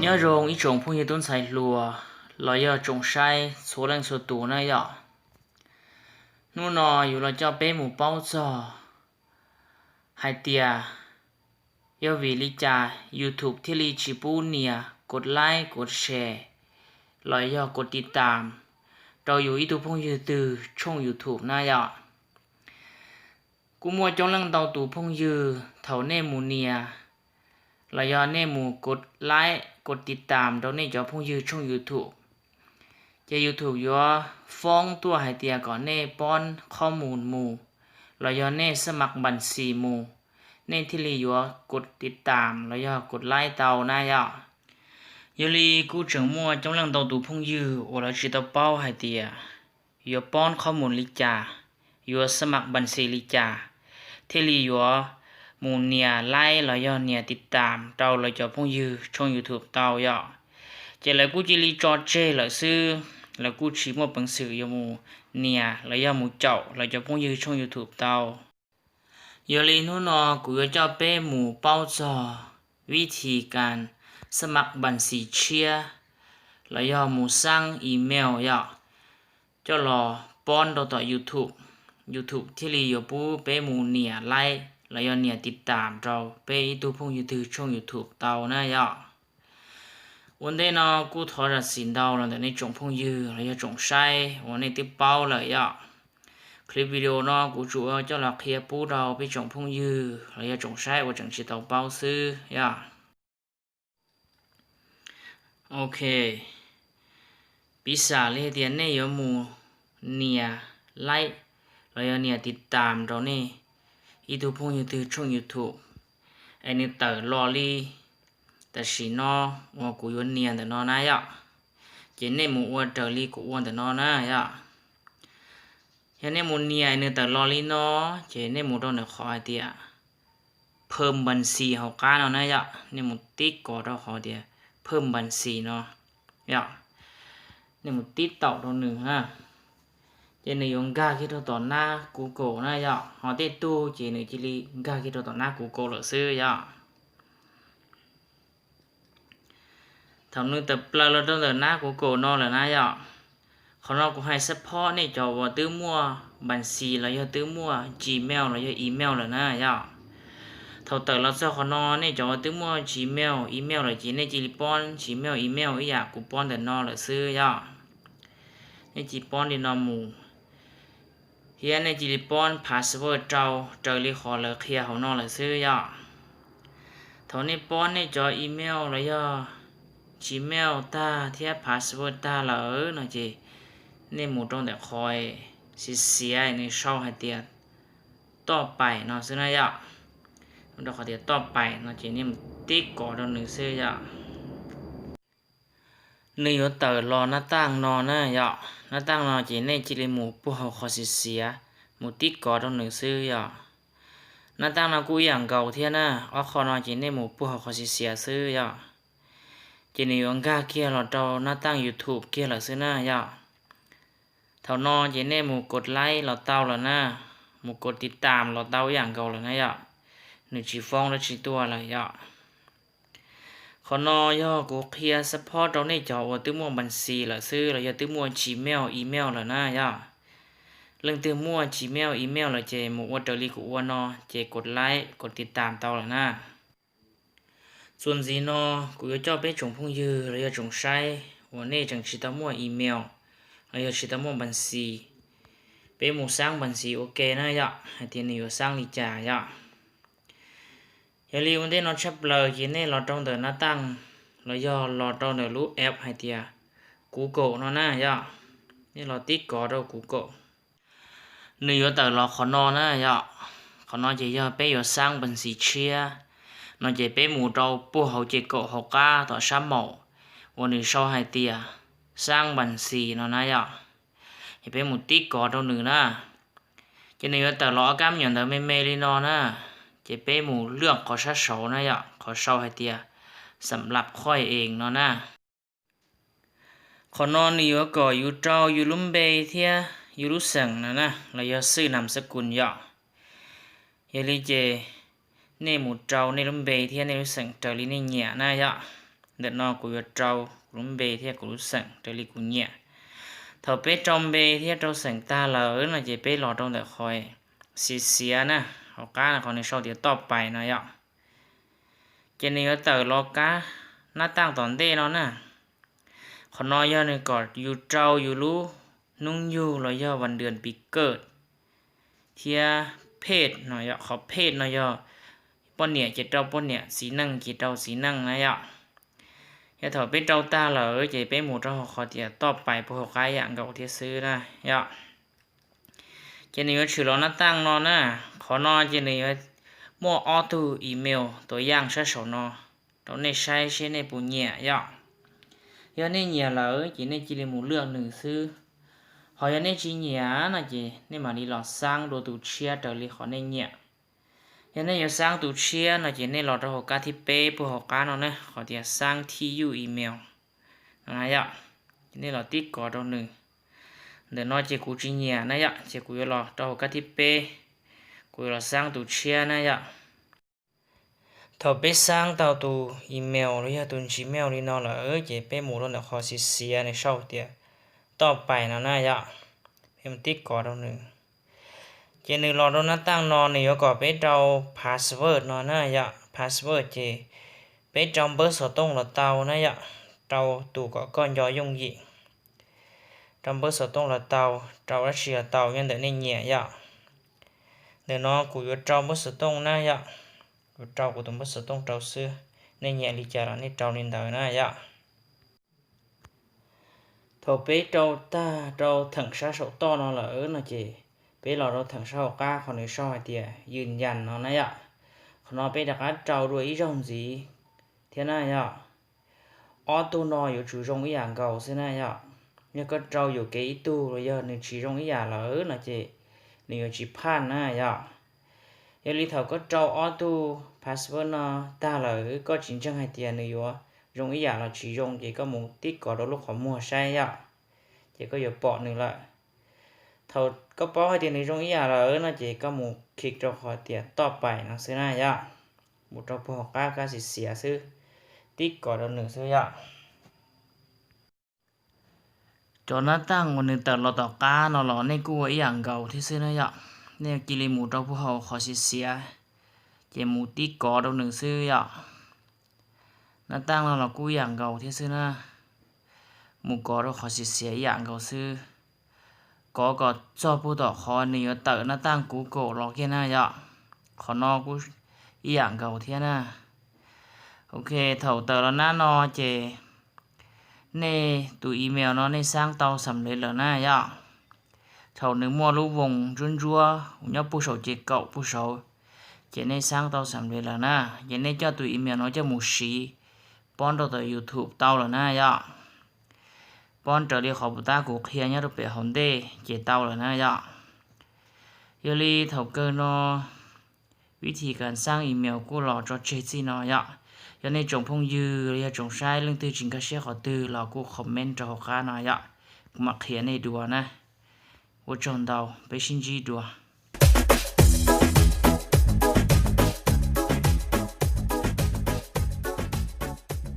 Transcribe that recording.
nhớ rồng ý trồng phong như tuấn xài lùa là do trồng sai số lần số tủ này ạ nu nọอยู่là cho bé mù bao giờ hai tia do vì lý cha YouTube ที่ลีชิปูเนี่ยกดไลค์กดแชร์แล้วย่อกดติดตามเราอยู่อีทุกพงยืตือช่อง YouTube นะย่อกูมัวจงเรื่องเตาตู่พงยืเท่าเน่หมูเนียแล้วย่อเน่หมูกดไลค์กดติดตามเราเน่จอพงยืช่อง YouTube จะ YouTube ย่อฟ้องตัวให้เตียก่อนเน่ป้อนข้อมูลหมู่แล้วย่อเน่สมัครบัญชีหมู่เน่ที่ลีย่อกดติดตามแล้วย่อกดไลค์เตานะย่อ有哩，古整末中两道读朋友，我来知道包海的，有帮ข้อมูลลิจา有สมัครบัญชีลิจาที่ลี有หมู่เนี่ยไล่แล้วย่อเนี่ยติดตามเราเลยจะพงยืช่อง YouTube เตาย่อเจเลยกูจิลีจอเจเลยซื้อแล้วกูชี้มั่วปังสืออยู่หมู่เนี่ยแล้วย่อหมู่เจ้าเราจะพงยืช่อง YouTube เตา有哩นู่นกูจะเป้หมู่เป้าจอวิธีการสมัครบัญชีเชียแล้วย่อหมู่สร้างอีเมลย่อจะรอป้อนต่อ YouTube ที่รีอยู่ปูเป้หมู่เนี่ยไล่แล้วย่อเนี่ยติดตามเราเป้อีตูพง YouTube ช่อง YouTube เตานะย่อวันเดนกูถอดสินเตาแล้วแต่ในจงพงยืแล้วย่อจงใช้วันนี้ติดเป้าเลยย่อคลิปวิดีโอกู主要จะหลักเคลียร์ปูเราไปจงพงยืแล้วย่อจงใช้ว่าจังสิเตาเป้าซื้อย่อOK， ปีศาจเรียนเนี่ย有หมู่เนี่ยไลค์แล้วเนี่ยติดตามเราเนี่ยอีทุกพงยูทูบช่อง YouTube ไอ้นี่เต๋อรอลี่แต่สีนอว่ากูยวนเนี่ยแต่นอนะยะเจนเนี่ยหมู่ว่าเต๋อลี่กูอ้วนแต่นอนะยะเห็นเนี่ยหมู่เนี่ยไอ้นี่เต๋อรอลี่นอเจนเนี่ยหมู่ต้องเนี่ยขอไอเดียเพิ่มบัญชีเขาก้านเอานะยะเนี่ยหมู่ติ๊กก่อเราขอเดียเพิ่มบัญชีเนาะย่าเนี่ยมันติดต่อตรงหนึ่งฮะเจนยงกาคิดต่อหน้า Google นะย่าหอติดตู้เจนจิลีกาคิดต่อหน้า Google หรือซื้อย่าทำนึงแต่ปลาเราต้องต่อหน้า Google นอเลยนะย่าเขาเรากูให้ซัพพอร์ตนี่จอว่าตื้อมั่วบัญชีแล้วย่าตื้อมั่ว Gmail แล้วย่าอีเมลเลยนะย่าthầu tờ là sao họ nó này cho tôi mua email là chỉ này chỉ pon email ấy à của pon để nó là xưa ya này chỉ pon thì nó mù hiện này chỉ pon password trâu li họ là kia họ nó là xưa ya thầu này pon này cho email là ya gmail ta theo password ta là ở nó chỉ nên một trong để khỏi xí này sau hai tiềnต่อไปเนาะซึ่งนะยะเราขอเดี๋ยวต่อไปเราจะนี่มันติ๊กก่อนเราหนึ่งเสื้อยะหนึ่งอยู่เตอรอหน้าตั้งนอนนะยะหน้าตั้งนอนจะนี่จิริหมูผู้เขาขอเสียหมูติ๊กก่อนเราหนึ่งเสื้อยะหน้าตั้งเรากูอย่างเก่าเท่านะอ๋อขอนอนจะนี่หมูผู้เขาขอเสียซื้อยะจะนี่อยู่ก้าเกี่ยวเราเตาหน้าตั้ง YouTube เกี่ยวเราซื้อนะยะเท่านอนจะนี่หมูกดไลค์เราเตาเรานะหมูกดติดตามเราเตาอย่างเก่าเลยนะยะหนึ่งชีฟองและชีตัวอะไรย่อขอนอย่อกูเคลียร์ซัพพอร์ตเราในจอว่าตื้อมั่วบัญชีละซื้อเราอย่าตื้อมั่ว Gmail อีเมลละนะย่อเรื่องตื้อมั่ว Gmail อีเมลละเจหมู่ว่าเตอรี่กูว่านอเจกดไลค์กดติดตามเตาละนะส่วนสีนอกูจะจ่อไปจงพงยืเราอย่าจงใช้วันนี้จังชีตามั่วอีเมลเราอย่าชีตามั่วบัญชีเป็นหมู่สร้างบัญชีโอเคนะย่อให้ทีนี้อยู่สร้างลิจาย่ออย่าลืมวันที่เราชับเลยยินนี่เราต้องเดินหน้าตั้งเราย่อเราต้องเดินรู้แอปให้เตีย Google เนาะนะย่อนี่เราติ๊กก่อเรา Google หนึ่งอยู่แต่เราขอนอนนะย่อขอนอนจะย่อไปอยู่สร้างบัญชีเชียเราจะไปหมู่เราปูเขาจะเกาะเขาก้าต่อช้ำหมอวันนี้โชว์ให้เตียสร้างบัญชีเนาะนะย่อจะไปหมู่ติ๊กก่อเราหนึ่งนะจะหนึ่งอยู่แต่เราอาการอย่างเดิมไม่เลยนอนนะจะไปหมู่เรื่องขอชัดโสนะยะขอเช่าให้เตียสำหรับค่อยเองเนาะนะขอนอนนี่ว่าก่ออยู่เจ้าอยู่ลุ่มเบยเทียอยู่รู้สังนะเราจะซื้อนามสกุลยะอย่าลืมเจในหมู่เจ้าในลุ่มเบยเทียในรู้สังเจอลีในเหนียนะยะ đợt nó của trâu cũng bê theo của sẵn để li của nhẹ thầu bê trong bê theo trâu sẵn ta là là chỉ bê lò trong để khỏi xì nè họ cá là cònใน sau thì top bài nó vậy cho nên ở tờ lo cá nó tăng toàn đê nó nè còn nói do này còn dù trâu dù lú nung dù là doวันเดือนปีเกิดเทียเพศหน่อยขอเพศหน่อยป้อนเนี่ยจะเจ้าป้อนเนี่ยสีนั่งจะเจ้าสีนั่งนะยะอย่าถอดเป็นเจ้าตาเหรอจะเป็นหมูเจ้าขอเดียต่อไปพวกกายอย่างเก่าที่ซื้อนะยะจะนี่ว่าชื่อเราหน้าตั้งนอนนะขอนอนจะนี่ว่ามั่วออตูอีเมลตัวอย่างใช้สอนอตัวในใช้ใช้ในปุ่นเนี่ยยะยะในเนี่ยเหรอจะในจีเรมูเลือกหนึ่งซื้อhọ nên chỉ nhớ là gì nên mà đi lọt sang đồ tủ chia trở lại họ nên nhẹ nên giờ sang tủ chia là chỉ nên lọt ra họ cá thì pay của họ cá nó nè họ thì sang tu email này ạ nên là tích có đâu nữa để nói chỉ cụ chỉ nhớ này ạ chỉ cụ lọt ra họ cá thì pay cụ lọt sang tủ chia này ạ thầu pay sang tàu tủ email rồi tủ gmail đi nó là ở chỉ pay một lần là họ xì này sau thìต่อไปนะนะยะเพิ่มติ๊กก่อนตรงหนึ่งเจนึงรอตรงนั้นตั้งนอนนี่ก็ไปเอาพาสเวิร์ดนอนนะยะพาสเวิร์ดเจไปจำเบอร์สตงหรือเตานะยะเตาตู่ก็ก้อนย่อยงยีจำเบอร์สตงหรือเตารัสเซียเตายังเดินในเหนียยะเดี๋ยวน้องกูอยู่จำเบอร์สตงนะยะกูเตากูต้องเบอร์สตงเตาซื้อในเหนียลิจาระนี่เตาลินเตานะยะthầu bé trâu thằng sa sầu to nó là ở nó chỉ bé lò trâu thằng sa cá còn người sau thìยืนยันnó này ạ nó bé đặt cái trâu đuôi rong gì thế này ạ auto nó có chủ rong ý dạng cầu thế này ạ nhưng có trâu có cái tu rồi giờ nên chỉ rong ý dạng là ở nó chỉ nên chỉ pan này ạ giờ lý thầu có trâu auto passport nó ta là ở có chính trang hay tiền nữa rong ý dạng là chỉ rong chỉ có một tích có đôi lúc họ mua sai ạ chỉ có giờ bỏ nữa lại thầu có bỏ hay tiền này rong ý dạng là ở nó chỉ có một kịch cho họ tiềnต่อไปnó sẽ này ạ một trong bộ các sĩ xỉa sư tích có đôi nữa sư ạ cho nó tăng một nền tảng lọt tàu cá nó lọt nên cua ý dạng gầu thế sư này ạ nên chỉ lấy một trong bộ họ sĩ xỉa chỉ một tích có đôi nữa sư ạ nó tăng là cú dạng gầu thế sư na một có đâu khó xí dạng gầu sư có cho bố đỏ khó nhiều tự nó tăng cú cổ lọ kia na dạ khó no cú dạng gầu thế na ok thầu tờ là na no chè nè tụi email nó nè sang tàu sầm lên là na dạ thầu nếu mua lú vùng run rua nhớ bù sầu chè cậu bù sầu chè nè sang tàu sầm lên là na chè nè cho tụi email nó cho một xí bọn đầu tới YouTube tao là na ya bọn trở đi học ta cuộc kia nhớ được bé hồn đê chỉ tao là na ya giờ đi thầu cơ nó วิธีการสร้างอีเมลกูรอจอเจซีnó ya giờ này trồng phong dư rồi trồng sai lưng từ chính các xe họ từ làกู comment cho họ nó ya mặc hiện này đùa na 我种到被心机多。